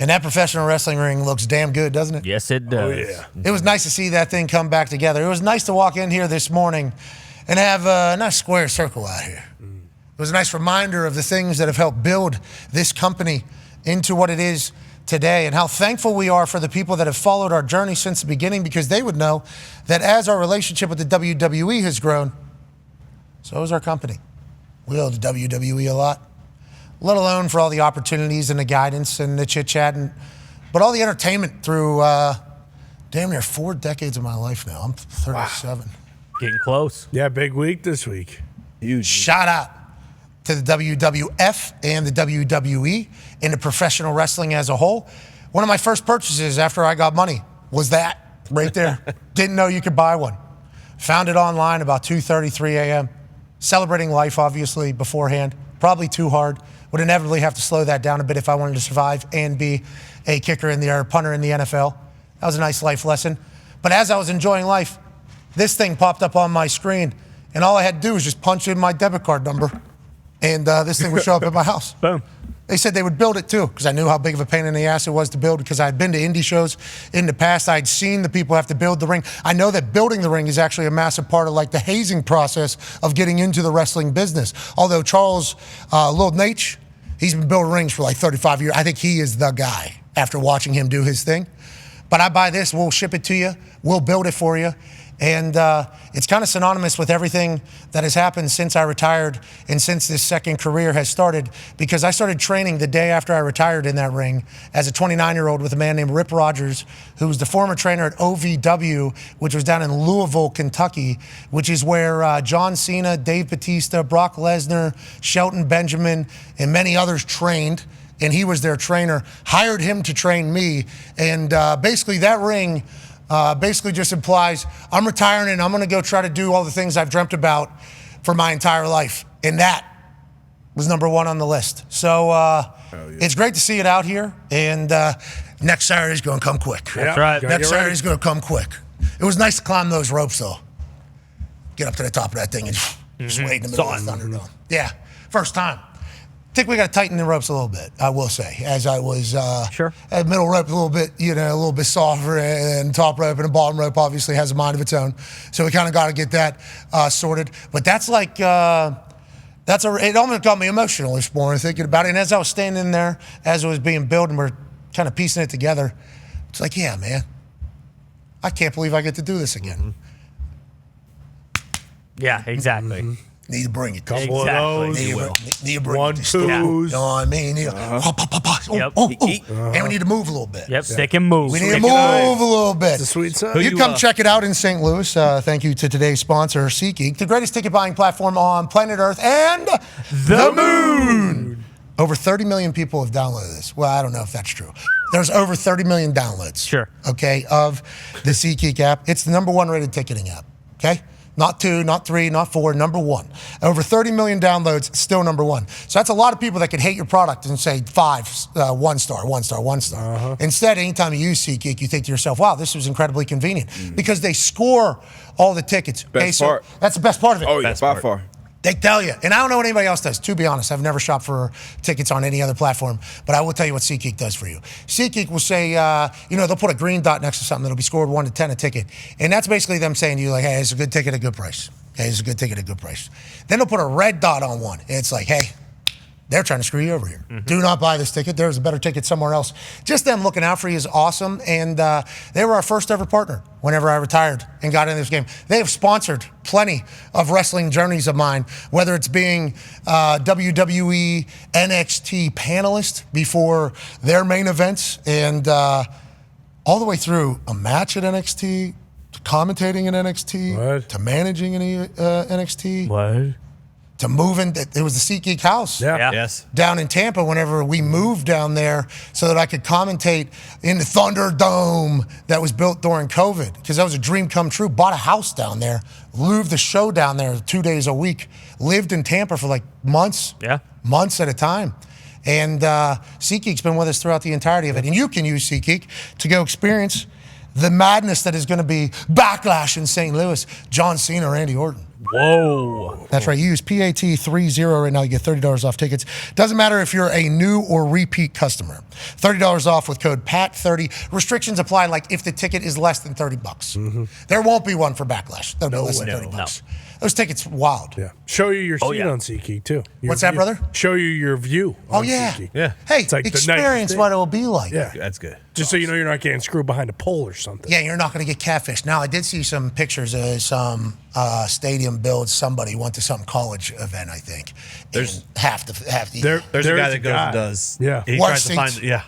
And that professional wrestling ring looks damn good, doesn't it? Yes, it does. Oh, yeah. It was nice to see that thing come back together. It was nice to walk in here this morning and have a nice square circle out here. It was a nice reminder of the things that have helped build this company into what it is today, and how thankful we are for the people that have followed our journey since the beginning, because they would know that as our relationship with the WWE has grown, so has our company. We owe the WWE a lot, let alone for all the opportunities and the guidance and the chit-chat, but all the entertainment through damn near 4 decades of my life now. I'm 37. Wow. Getting close. Yeah, big week this week. Huge. Shout out to the WWF and the WWE and the professional wrestling as a whole. One of my first purchases after I got money was that right there. Didn't know you could buy one. Found it online about 2:33 a.m. Celebrating life, obviously, beforehand. Probably too hard. Would inevitably have to slow that down a bit if I wanted to survive and be a kicker in the or punter in the NFL. That was a nice life lesson. But as I was enjoying life, this thing popped up on my screen, and all I had to do was just punch in my debit card number, and this thing would show up at my house. Boom. They said they would build it too, because I knew how big of a pain in the ass it was to build, because I had been to indie shows in the past. I'd seen the people have to build the ring. I know that building the ring is actually a massive part of like the hazing process of getting into the wrestling business. Although Charles, Lil Nate, he's been building rings for like 35 years. I think he is the guy after watching him do his thing. But I buy this, we'll ship it to you, we'll build it for you. And it's kind of synonymous with everything that has happened since I retired and since this second career has started, because I started training the day after I retired in that ring as a 29-year-old with a man named Rip Rogers, who was the former trainer at OVW, which was down in Louisville, Kentucky, which is where John Cena, Dave Bautista, Brock Lesnar, Shelton Benjamin, and many others trained. And he was their trainer, hired him to train me. And basically that ring basically just implies I'm retiring and I'm going to go try to do all the things I've dreamt about for my entire life. And that was number one on the list. So it's great to see it out here. And next Saturday's going to come quick. That's right. Next Saturday's going to come quick. It was nice to climb those ropes, though. Get up to the top of that thing and just wait in the middle of the Thunderdome. Yeah, first time. I think we got to tighten the ropes a little bit, I will say, as I was at middle rope a little bit softer, and top rope and the bottom rope obviously has a mind of its own. So we kind of got to get that sorted. But that's like, it almost got me emotional this morning thinking about it. And as I was standing there, as it was being built and we're kind of piecing it together, it's like, yeah, man, I can't believe I get to do this again. Yeah, exactly. Need to bring it. Couple of those. Need to bring One, it. twos. You know what I mean? And we need to move a little bit. Yep, stick and move. We need to move a little bit. It's a sweet side. You come check it out in St. Louis. Thank you to today's sponsor, SeatGeek, the greatest ticket buying platform on planet Earth and the moon. Over 30 million people have downloaded this. Well, I don't know if that's true. There's over 30 million downloads. Sure. Okay, of the SeatGeek app. It's the #1 rated ticketing app. Okay? Not 2, not 3, not 4, #1. Over 30 million downloads, still #1. So that's a lot of people that could hate your product and say 5, 1 star, 1 star, 1 star. Instead, anytime you use SeatGeek, you think to yourself, wow, this was incredibly convenient. Because they score all the tickets. Best part. That's the best part of it. Oh, yeah, by far. They tell you, and I don't know what anybody else does, to be honest. I've never shopped for tickets on any other platform, but I will tell you what SeatGeek does for you. SeatGeek will say, they'll put a green dot next to something that'll be scored 1 to 10 a ticket. And that's basically them saying to you, like, hey, it's a good ticket at a good price. Okay, it's a good ticket at a good price. Then they'll put a red dot on one, and it's like, hey, they're trying to screw you over here. Do not buy this ticket. There's a better ticket somewhere else. Just them looking out for you is awesome. And they were our first ever partner whenever I retired and got into this game. They have sponsored plenty of wrestling journeys of mine, whether it's being WWE NXT panelist before their main events and all the way through a match at NXT, to commentating in NXT, to managing in NXT. What? To moving, it was the SeatGeek house down in Tampa whenever we moved down there so that I could commentate in the Thunderdome that was built during COVID, because that was a dream come true. Bought a house down there, moved the show down there 2 days a week, lived in Tampa for like months at a time. And SeatGeek's been with us throughout the entirety of it. And you can use SeatGeek to go experience the madness that is going to be Backlash in St. Louis, John Cena, Randy Orton. Whoa. That's right. You use PAT30 right now. You get $30 off tickets. Doesn't matter if you're a new or repeat customer. $30 off with code PAT30. Restrictions apply like if the ticket is less than $30. There won't be one for Backlash. That'll be less than $30. Those tickets, wild. Yeah. Show you your seat on SeatGeek, too. What's that, brother? Show you your view on SeatGeek. Yeah. Hey, It's like the experience nicest what it'll be like. Yeah. That's good. Just so you know you're not getting screwed behind a pole or something. Yeah, you're not going to get catfished. Now, I did see some pictures of some stadium builds. Somebody went to some college event, I think. There's half the There's a guy that goes and does. Yeah. He Worst tries to find. seats. Yeah.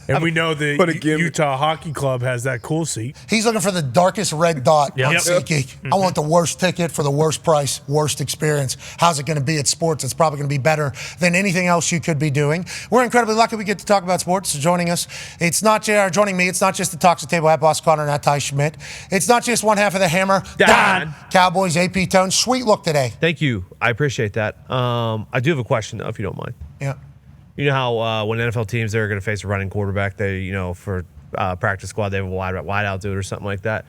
And we know the But again- Utah Hockey Club has that cool seat. He's looking for the darkest red dot on Yep. SeatGeek. I want the worst ticket for the worst price, worst experience. How's it going to be at sports? It's probably going to be better than anything else you could be doing. We're incredibly lucky we get to talk about sports. So joining us, it's not joining me. It's not just the Toxic Table at Boss Connor and at Ty Schmidt. It's not just one half of the hammer. Dahn. Cowboys AP tone. Sweet look today. Thank you. I appreciate that. I do have a question though, if you don't mind. Yeah. You know how when NFL teams they're going to face a running quarterback, they for practice squad they have a wide out dude or something like that.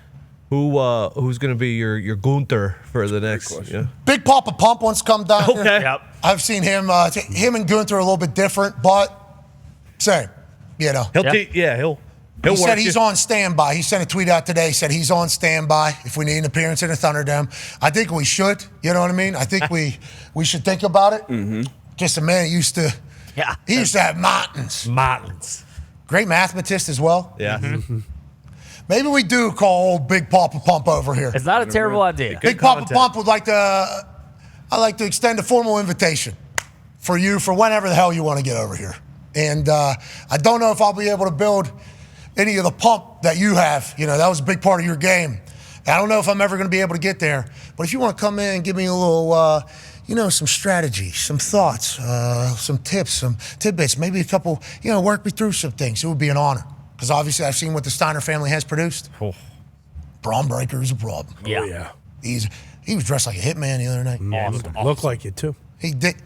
Who's going to be your Gunther for the next? Yeah. Big Papa Pump wants to come down here. Okay. Yep. I've seen him. Him and Gunther are a little bit different, but same. You know. He'll He work said he's you. on standby. He sent a tweet out today, said he's on standby if we need an appearance in the Thunderdome. I think we should. You know what I mean? I think we should think about it. Mm-hmm. Just a man used to. Yeah. He used to have mountains. Mountains. Great mathematist as well. Yeah. Mm-hmm. Maybe we do call old Big Papa Pump over here. It's not a terrible idea. Big Papa Pump would like to. I'd like to extend a formal invitation for you for whenever the hell you want to get over here. And I don't know if I'll be able to build any of the pump that you have. You know, that was a big part of your game. I don't know if I'm ever going to be able to get there. But if you want to come in and give me a little, some strategy, some thoughts, some tips, some tidbits, maybe a couple, work me through some things, it would be an honor. Because obviously I've seen what the Steiner family has produced. Oh. Braun Breaker is a problem. Yeah. Oh, yeah. He was dressed like a hitman the other night. Look like it, too. He did.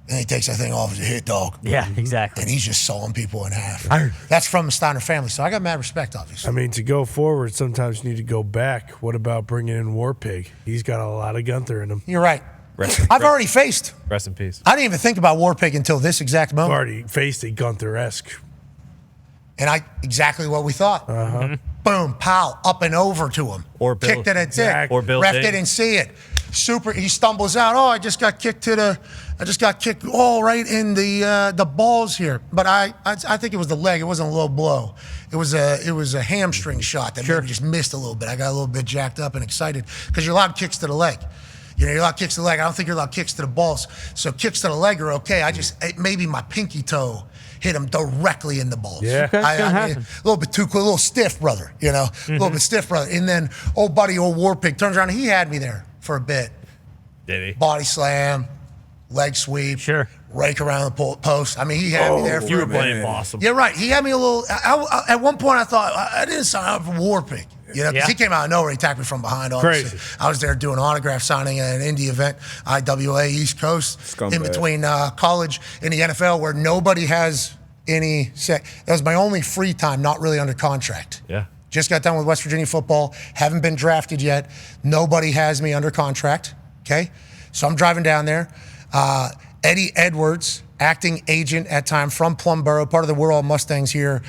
And he takes that thing off as a hit dog. Yeah, exactly. And he's just sawing people in half. That's from the Steiner family, so I got mad respect, obviously. I mean, to go forward, sometimes you need to go back. What about bringing in Warpig? He's got a lot of Gunther in him. You're right. Rest already faced. in peace. I didn't even think about Warpig until this exact I've moment. already faced a Gunther-esque. And exactly what we thought. Boom, pow, up and over to him. Or Bill. Kicked it at dick. Or Bill Ref Ding. didn't see it. Super. He stumbles out. Oh, I just got kicked all right in the balls here. But I think it was the leg. It wasn't a low blow. It was a hamstring shot that maybe just missed a little bit. I got a little bit jacked up and excited because you're allowed kicks to the leg. You're allowed kicks to the leg. I don't think you're allowed kicks to the balls. So kicks to the leg are okay. Maybe my pinky toe hit him directly in the balls. Yeah. A little bit too quick, a little stiff, brother. A little bit stiff, brother. And then old Warpig turns around and he had me there for a bit. Did he? Body slam, leg sweep, Sure. rake around the post. I mean, he had me there for You were a bit. playing possum. Yeah, right. He had me a little. At one point, I thought I didn't sign up for Warpig. Because Yeah. he came out of nowhere. He attacked me from behind. Obviously. Crazy. I was there doing autograph signing at an indie event, IWA East Coast, Scumbag. in between college and the NFL, where nobody has any say. That was my only free time, not really under contract. Yeah. Just got done with West Virginia football. Haven't been drafted yet. Nobody has me under contract. Okay, so I'm driving down there. Eddie Edwards, acting agent at time from Plumboro, part of the We're All Mustangs Here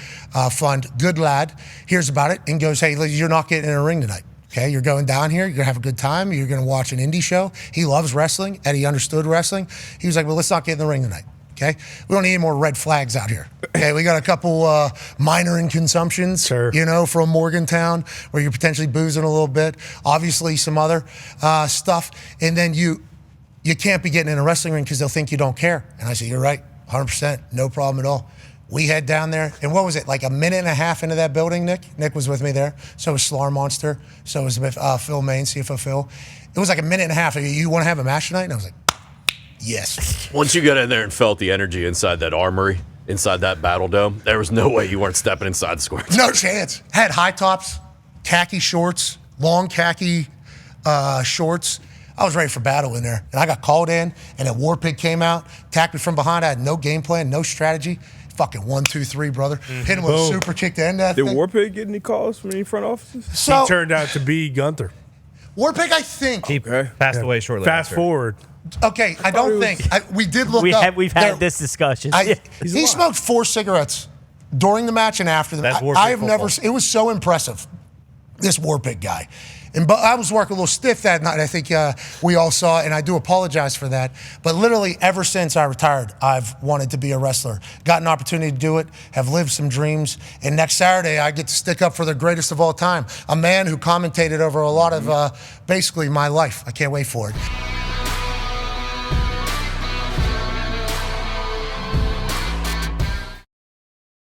fund. Good lad. Hears about it and goes, "Hey, you're not getting in a ring tonight. Okay, you're going down here. You're gonna have a good time. You're gonna watch an indie show." He loves wrestling. Eddie understood wrestling. He was like, "Well, let's not get in the ring tonight. Okay, we don't need any more red flags out here. Okay, we got a couple minor inconsumptions, Sure. From Morgantown where you're potentially boozing a little bit. Obviously, some other stuff, and then you can't be getting in a wrestling ring because they'll think you don't care." And I said, "You're right, 100%, no problem at all." We head down there, and what was it, like a minute and a half into that building, Nick? Nick was with me there. So was Slar Monster. So was Phil Main, CFO Phil. It was like a minute and a half. You want to have a match tonight? And I was like, yes. Once you got in there and felt the energy inside that armory, inside that battle dome, there was no way you weren't stepping inside the square. No chance. Had high tops, khaki shorts, long khaki shorts. I was ready for battle in there. And I got called in, and then Warpig came out, attacked me from behind. I had no game plan, no strategy. Fucking 1, 2, 3, brother. Hit him with a super kick to end that Did thing. Warpig get any calls from any front offices? So, He turned out to be Gunther. Warpig, I think. He passed away shortly Fast after. forward. Okay, I don't think. We did look up. We've had this discussion. He smoked 4 cigarettes during the match and after the match. I have never. It was so impressive. This Warpig guy. But I was working a little stiff that night. I think we all saw it, and I do apologize for that. But literally, ever since I retired, I've wanted to be a wrestler. Got an opportunity to do it, have lived some dreams. And next Saturday, I get to stick up for the greatest of all time, a man who commentated over a lot of basically my life. I can't wait for it.